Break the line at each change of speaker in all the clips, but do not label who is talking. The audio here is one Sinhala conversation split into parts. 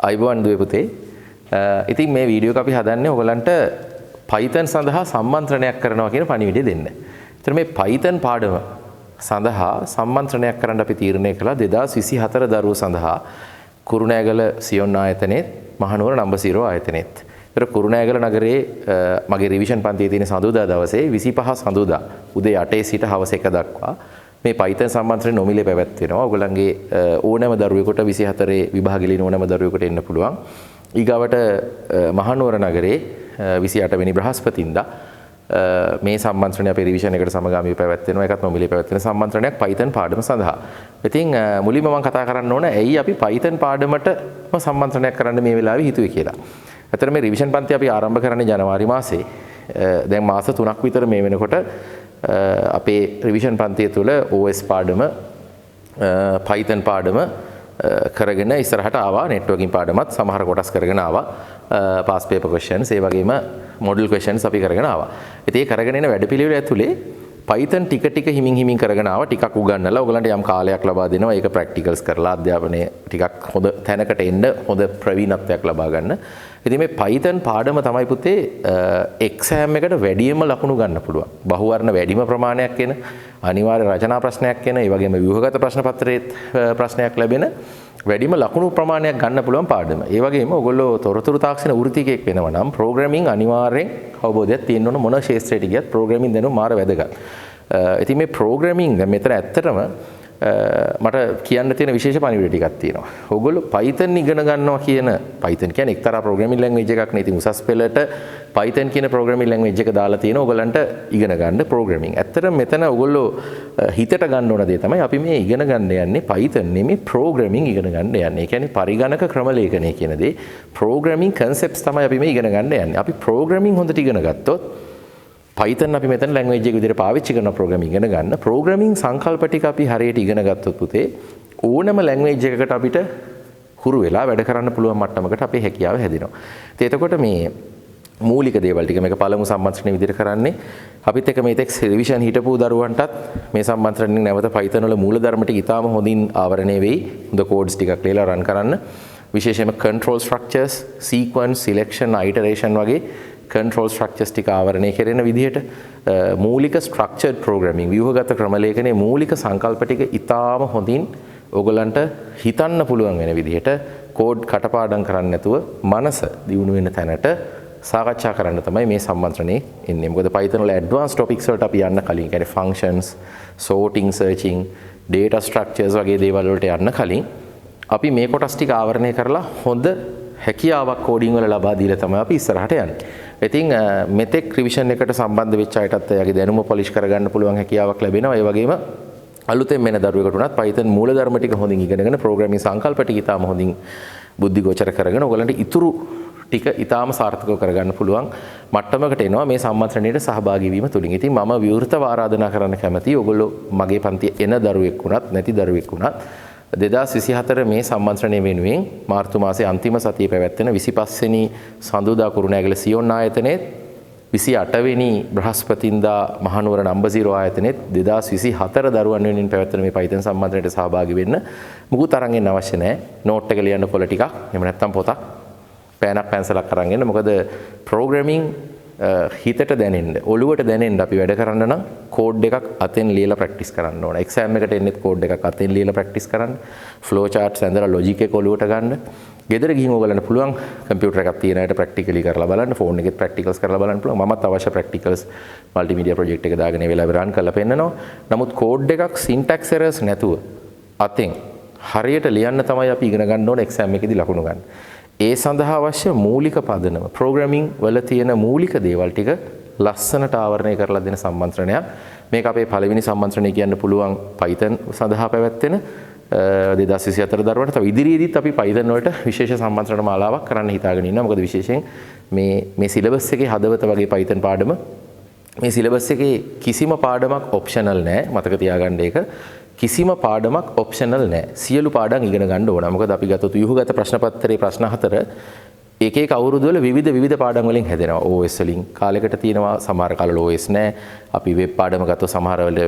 අයිබෝන් දුවේ පුතේ. ඉතින් මේ වීඩියෝ එක අපි හදන්නේ ඔයගලන්ට Python සඳහා සම්මන්ත්‍රණයක් කරනවා කියන පණිවිඩය දෙන්න. ඒතර මේ Python පාඩම සඳහා සම්මන්ත්‍රණයක් කරන්න අපි තීරණය කළා 2024 දරුවෝ සඳහා කුරුණෑගල සියොන් ආයතනයේ මහනුවර No.Zero ආයතනයේත්. ඒතර කුරුණෑගල නගරයේ මගේ රිවිෂන් පන්තියේ තියෙන සඳුදා දවසේ 25 සඳුදා උදේ 8 සිට හවස 1 දක්වා මේ Python සම්මන්ත්‍රණය නොමිලේ පැවැත්වෙනවා. ඔයගොල්ලන්ගේ ඕනෑම දරුවෙකුට 24 විභාගෙලින ඕනෑම දරුවෙකුට එන්න පුළුවන්. ඊගාවට මහනුවර නගරයේ 28 වෙනි බ්‍රහස්පතින්දා මේ සම්මන්ත්‍රණය අපේ රිවිෂන් එකට සමගාමීව පැවැත්වෙනවා. ඒකත් නොමිලේ පැවැත්වෙන සම්මන්ත්‍රණයක් Python පාඩම සඳහා. ඉතින් මුලින්ම මම කතා කරන්න ඕන ඇයි අපි Python පාඩමටම සම්මන්ත්‍රණයක් කරන්න මේ වෙලාවේ හිතුවේ කියලා. අතන මේ රිවිෂන් පන්ති අපි ආරම්භ කරන්නේ ජනවාරි මාසේ. දැන් මාස 3ක් විතර මේ වෙනකොට අපේ රිවිෂන් පන්තිය තුළ OS පාඩම Python පාඩම කරගෙන ඉස්සරහට ආවා. නෙට්වර්කින් පාඩමත් සමහර කොටස් කරගෙන ආවා. පාස් පේපර් ක්වෙස්චන්ස් ඒ වගේම මොඩල් ක්වෙස්චන්ස් අපි කරගෙන ආවා. ඉතින් ඒ කරගෙන එන වැඩපිළිවෙල ඇතුලේ Python ටික ටික හිමින් කරගෙන ආවා. ටිකක් උගන්වලා ඔයගලන්ට යම් කාලයක් ලබා දෙනවා. ඒක ප්‍රැක්ටිකල්ස් කරලා අධ්‍යාපනයේ ටිකක් හොඳ තැනකට එන්න හොඳ ප්‍රවීණත්වයක් ලබා ගන්න. ඉතින් මේ Python පාඩම තමයි පුතේ එක්සෑම් එකට වැඩියෙන්ම ලකුණු ගන්න පුළුවන්. බහුවර්ණ වැඩිම ප්‍රමාණයක් එන, අනිවාර්ය රචනා ප්‍රශ්නයක් එන, ඒ වගේම ව්‍යුහගත ප්‍රශ්න පත්‍රයේ ප්‍රශ්නයක් ලැබෙන වැඩිම ලකුණු ප්‍රමාණයක් ගන්න පුළුවන් පාඩම. ඒ වගේම ඔයගොල්ලෝ තොරතුරු තාක්ෂණ වෘත්තිකයෙක් වෙනවා නම් ප්‍රෝග්‍රෑමින් අනිවාර්යෙන් අවබෝධයක් තියෙන්න ඕන. මොන ක්ෂේත්‍රයට ගියත් ප්‍රෝග්‍රෑමින් දැනුම මාර වැදගත්. ඉතින් මේ ප්‍රෝග්‍රෑමින් දැන් මෙතන ඇත්තටම මට කියන්න තියෙන විශේෂ පණිවිඩ ටිකක් තියෙනවා. ඔයගොල්ලෝ Python ඉගෙන ගන්නවා කියන Python කියන්නේ එක්තරා ප්‍රෝග්‍රෑමින් ලැන්ග්වේජ් එකක් නේ. ඉතින් උසස් පෙළට Python කියන ප්‍රෝග්‍රෑමින් ලැන්ග්වේජ් එක දාලා තියෙන ඔයගලන්ට ඉගෙන ගන්න ප්‍රෝග්‍රෑමින්. ඇත්තටම මෙතන ඔයගොල්ලෝ හිතට ගන්න ඕන දේ තමයි අපි මේ ඉගෙන ගන්න යන්නේ Python නෙමෙයි ප්‍රෝග්‍රෑමින් ඉගෙන ගන්න යන්නේ. ඒ කියන්නේ පරිගණක ක්‍රම ලේඛනය කියන දේ ප්‍රෝග්‍රෑමින් කන්සෙප්ට්ස් තමයි අපි මේ ඉගෙන ගන්න යන්නේ. අපි ප්‍රෝග්‍රෑමින් හොඳට ඉගෙන ගත්තොත් Python අපි මෙතන ලැන්ග්වේජ් එක විදිහට පාවිච්චි කරන ප්‍රෝග්‍රෑමින් ඉගෙන ගන්න. ප්‍රෝග්‍රෑමින් සංකල්ප ටික අපි හරියට ඉගෙන ගත්තොත් පුතේ ඕනම ලැන්ග්වේජ් එකකට අපිට හුරු වෙලා වැඩ කරන්න පුළුවන් මට්ටමකට අපේ හැකියාව හැදෙනවා. ඉතින් එතකොට මේ මූලික දේවල් ටික මේක පළමු සම්මන්ත්‍රණය විදිහට කරන්නේ අපිත් එක්ක මේ තෙක් රිවිෂන් හිටපු දරුවන්ටත් මේ සම්මන්ත්‍රණයෙන් නැවත Python වල මූලධර්ම ටික ඉතාම හොඳින් ආවරණය වෙයි. හොඳ කෝඩ්ස් ටිකක් ලියලා රන් කරන්න. විශේෂයෙන්ම control structures, sequence, selection, iteration වගේ control structures ටික ආවරණය කෙරෙන විදිහට මූලික structured programming ව්‍යුහගත ක්‍රම ලේඛනයේ මූලික සංකල්ප ටික ඉතාම හොඳින් ඔයගලන්ට හිතන්න පුළුවන් වෙන විදිහට කෝඩ් කටපාඩම් කරන්නේ නැතුව මනස දියුණු වෙන තැනට සාකච්ඡා කරන්න තමයි මේ සම්මන්ත්‍රණේ එන්නේ. මොකද Python වල advanced topics වලට අපි යන්න කලින් කියන්නේ functions, sorting, searching, data structures වගේ දේවල් වලට යන්න කලින් අපි මේ කොටස් ටික ආවරණය කරලා හොඳ හැකියාවක් කෝඩින් වල ලබා දීලා තමයි අපි ඉස්සරහට යන්නේ. ඉතින් මෙතෙක් රිවිෂන් එකට සම්බන්ධ වෙච්ච අයටත් එයාගේ දැනුම පොලිෂ් කරගන්න පුළුවන් හැකියාවක් ලැබෙනවා. ඒ වගේම අලුතෙන් මෙන දරුවෙකුට උනත් Python මූලධර්ම ටික හොඳින් ඉගෙනගෙන ප්‍රෝග්‍රෑමින් සංකල්ප ටික ඉතාම හොඳින් බුද්ධිගෝචර කරගෙන ඔයගලන්ට ඉතුරු ටික ඉතාම සාර්ථකව කරගන්න පුළුවන් මට්ටමකට එනවා මේ සම්මන්ත්‍රණයට සහභාගී වීම තුලින්. ඉතින් මම විවෘතව ආරාධනා කරන්න කැමතියි ඔයගොල්ලෝ මගේ පන්තියේ එන දරුවෙක් වුණත් නැති දරුවෙක් වුණත් 2024 මේ සම්මන්ත්‍රණය වෙනුවෙන් මාර්තු මාසයේ අන්තිම සතියේ පැවැත්වෙන 25 වෙනි සඳුදා කුරුණෑගල සියොන් ආයතනයේ 28 වෙනි බ්‍රහස්පතින්දා මහනුවර No.Zero ආයතනයේ 2024 දරුවන් වෙනුවෙන් පැවැත්වෙන මේ Python සම්මන්ත්‍රණයට සහභාගී වෙන්න මුකුත් අරන් එන්න අවශ්‍ය නැහැ. නෝට් එක ලියන්න කොළ ටිකක් එහෙම නැත්නම් පොතක් පෑනක් පැන්සලක් අරන් එන්න. මොකද ප්‍රෝග්‍රෑමින් හිතට දැනෙන්න ඔළුවට දැනෙන්න අපි වැඩ කරන්න නම් කෝඩ් එකක් අතෙන් ලියලා ප්‍රැක්ටිස් කරන්න ඕන. එක්සෑම් එකට එන්නෙත් කෝඩ් එකක් අතෙන් ලියලා ප්‍රැක්ටිස් කරන්න. ෆ්ලෝ charts ඇඳලා ලොජික් එක ඔළුවට ගන්න. ගෙදර ගිහින් ඔයගලන්ට පුළුවන් කම්පියුටර් එකක් තියෙන අයට ප්‍රැක්ටිකලි කරලා බලන්න. ෆෝන් එකෙත් ප්‍රැක්ටිකල්ස් කරලා බලන්න පුළුවන්. මමත් අවශ්‍ය ප්‍රැක්ටිකල්ස් මල්ටිමීඩියා ප්‍රොජෙක්ට් එක දාගෙන ඒ වෙලාවේ රන් කරලා පෙන්නනවා. නමුත් කෝඩ් එකක් සින්ටැක්ස් එරර්ස් නැතුව අතෙන් හරියට ලියන්න තමයි අපි ඉගෙන ගන්න ඕන එක්සෑම් එකේදී ලකුණු ගන්න. ඒ සඳහා අවශ්‍ය මූලික පදනම ප්‍රෝග්‍රෑමින් වල තියෙන මූලික දේවල් ටික ලස්සනට ආවරණය කරලා දෙන සම්මන්ත්‍රණයක්. මේක අපේ පළවෙනි සම්මන්ත්‍රණය කියන්න පුළුවන් Python සඳහා පැවැත්වෙන 2024 දරුවන්ට. තව ඉදිරියේදීත් අපි Python වලට විශේෂ සම්මන්ත්‍රණ මාලාවක් කරන්න හිතාගෙන ඉන්නවා. මොකද විශේෂයෙන් මේ සිලබස් එකේ හදවත වගේ Python පාඩම මේ සිලබස් එකේ කිසිම පාඩමක් ඔප්ෂනල් නැහැ. මතක තියාගන්න ඒක. කිසිම පාඩමක් ඔප්ෂනල් නැහැ. සියලු පාඩම් ඉගෙන ගන්න ඕන. මොකද අපි ගත්තොත් ව්‍යුහගත ප්‍රශ්න පත්‍රයේ ප්‍රශ්න 4 එක අවුරුදු වල විවිධ පාඩම් වලින් හැදෙනවා. OS වලින් කාලයකට තියෙනවා, සමහර කාලවල OS නැහැ. අපි වෙබ් පාඩම ගත්තොත් සමහර වල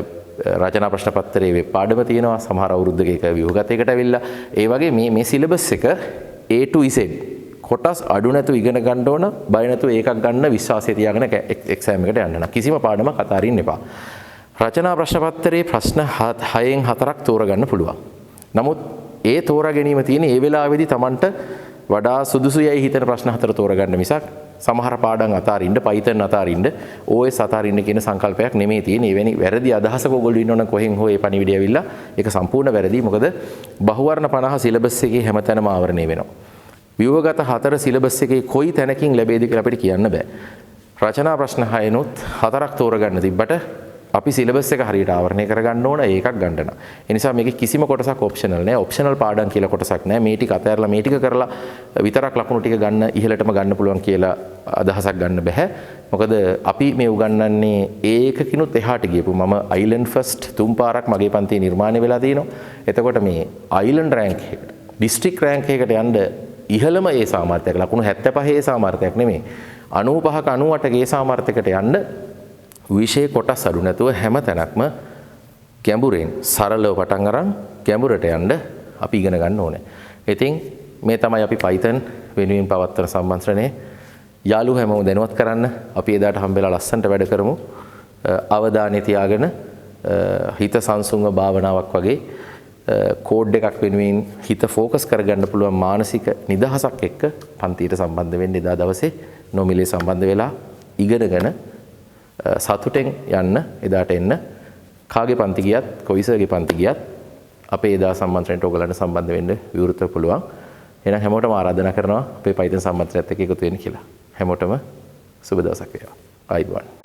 රචනා ප්‍රශ්න පත්‍රයේ වෙබ් පාඩම තියෙනවා. සමහර අවුරුද්දක එක ව්‍යුහගතයකට ඇවිල්ලා ඒ වගේ මේ සිලබස් එක A to Z කොටස් අඩු නැතුව ඉගෙන ගන්න ඕන, බය නැතුව ඒකක් ගන්න විශ්වාසය තියාගෙන එක්සෑම් එකට යන්න නම් කිසිම පාඩමක් අතාරින්න එපා. රචනා ප්‍රශ්න පත්‍රයේ ප්‍රශ්න 6න් 4ක් තෝරගන්න පුළුවන්. නමුත් ඒ තෝරා ගැනීම තියෙන ඒ වෙලාවේදී Tamanට වඩා සුදුසුයයි හිතන ප්‍රශ්න 4 තෝරගන්න මිසක් සමහර පාඩම් අතාරින්න, Python අතාරින්න, OS අතාරින්න කියන සංකල්පයක් නෙමෙයි තියෙන්නේ. එවැනි වැරදි අදහසක ඔයගොල්ලෝ ඉන්නවනම් කොහෙන් හෝ ඒ පණිවිඩය ඇවිල්ලා ඒක සම්පූර්ණ වැරදි. මොකද බහුවර්ණ 50 සිලබස් එකේ හැමතැනම ආවරණය වෙනවා. ව්‍යුහගත 4 සිලබස් එකේ කොයි තැනකින් ලැබෙයිද කියලා අපිට කියන්න බෑ. රචනා ප්‍රශ්න 6නොත් 4ක් තෝරගන්න තිබ්බට අපි සිලබස් එක හරියට ආවරණය කරගන්න ඕන ඒකක් ගන්න නම්. ඒ නිසා මේකේ කිසිම කොටසක් ඔප්ෂනල් නෑ. ඔප්ෂනල් පාඩම් කියලා කොටසක් නෑ. මේ ටික අතහැරලා මේ ටික කරලා විතරක් ලකුණු ටික ගන්න ඉහළටම ගන්න පුළුවන් කියලා අදහසක් ගන්න බෑ. මොකද අපි මේ උගන්වන්නේ ඒකකිනුත් එහාට ගියපු මම අයිලන්ඩ් ෆස්ට් 3 පාරක් මගේ පන්තියේ නිර්මාණය වෙලා තිනවා. එතකොට මේ අයිලන්ඩ් රෑන්ක් එකට, ඩිස්ට්‍රික්ට් රෑන්ක් එකට යන්න ඉහළම ඒ සාමර්ථ්‍යයක් ලකුණු 75 ඒ සාමර්ථ්‍යයක් නෙමෙයි. 95ක 98ක ඒ සාමර්ථ්‍යයකට යන්න විෂය කොටස් අඩු නැතුව හැම තැනක්ම ගැඹුරෙන් සරලව පටන් අරන් ගැඹුරට යන්න අපි ඉගෙන ගන්න ඕනේ. ඉතින් මේ තමයි අපි Python වෙනුවෙන් පවත්වන සම්මන්ත්‍රණය. යාළුවෝ හැමෝම දැනුවත් කරන්න. අපි එදාට හම්බෙලා ලස්සනට වැඩ කරමු. අවධානය තියාගෙන හිත සංසුන්ව භාවනාවක් වගේ කෝඩ් එකක් වෙනුවෙන් හිත ફોකස් කරගන්න පුළුවන් මානසික නිදහසක් එක්ක පන්තියට සම්බන්ධ වෙන්න එදා දවසේ නොමිලේ සම්බන්ධ වෙලා ඉගෙනගෙන සතුටෙන් යන්න එදාට එන්න. කාගේ පන්ති ගියත් කොයිසර්ගේ පන්ති ගියත් අපේ එදා සම්මන්ත්‍රණයට ඔයගලන්ට සම්බන්ධ වෙන්න විවෘතව පුළුවන්. එහෙනම් හැමෝටම ආරාධනා කරනවා අපේ Python සම්මන්ත්‍රණයත් එක්ක එකතු වෙන්න කියලා. හැමෝටම සුබ දවසක් වේවා. ආයිබෝවන්.